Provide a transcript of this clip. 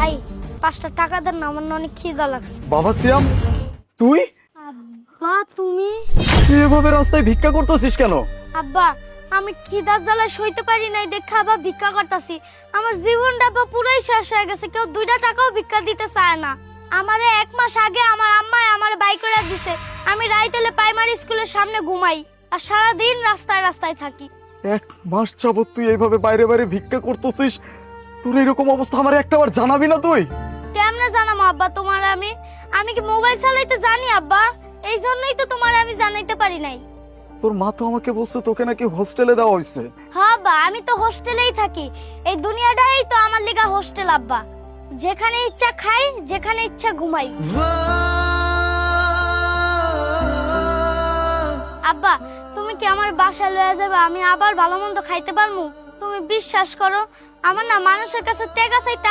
ভাই 5টা টাকা দেন না, আমার না অনেক খিদা লাগছে। বাবা সিয়াম, তুই আব্বা তুমি? তুই এভাবে রাস্তায় ভিক্ষা করতেছিস কেন? আব্বা আমি খিদার জ্বালায় সইতে পারি নাই দেখা আবার ভিক্ষা করতেছি। আমার জীবনটা আব্বা পুরাই শেষ হয়ে গেছে, কেউ 2টা টাকাও ভিক্ষা দিতে চায় না। আমারে 1 মাস আগে আমার আম্মাই আমার বাই করে দিছে। আমি রাইতেলে প্রাইমারি স্কুলের সামনে ঘুমাই আর সারা দিন রাস্তায় রাস্তায় থাকি। 1 মাস যাবত তুই এইভাবে বাইরে বাইরে ভিক্ষা করতেছিস? তোর এরকম অবস্থা আমার একটাবার জানাবি না তুই? কেমনে জানাবো আব্বা তোমার? আমি কি মোবাইল চালাইতে জানি আব্বা? এই জন্যই তো তোমার আমি জানাইতে পারি নাই। তোর মা তো আমাকে বলছে তোকে নাকি হোস্টেলে দেওয়া হয়েছে। হ্যাঁ আব্বা, আমি তো হোস্টেলেই থাকি। এই দুনিয়াটাই তো আমার লিগা হোস্টেল আব্বা। যেখানে ইচ্ছা খাই, যেখানে ইচ্ছা ঘুমাই। আব্বা তুমি কি আমার বাসায় লয়ে যাবে? আমি আবার ভালো মন্দ খাইতে পারমু? তুমি বিশ্বাস করো, আমার না মানুষের কাছে টেকা চাইতে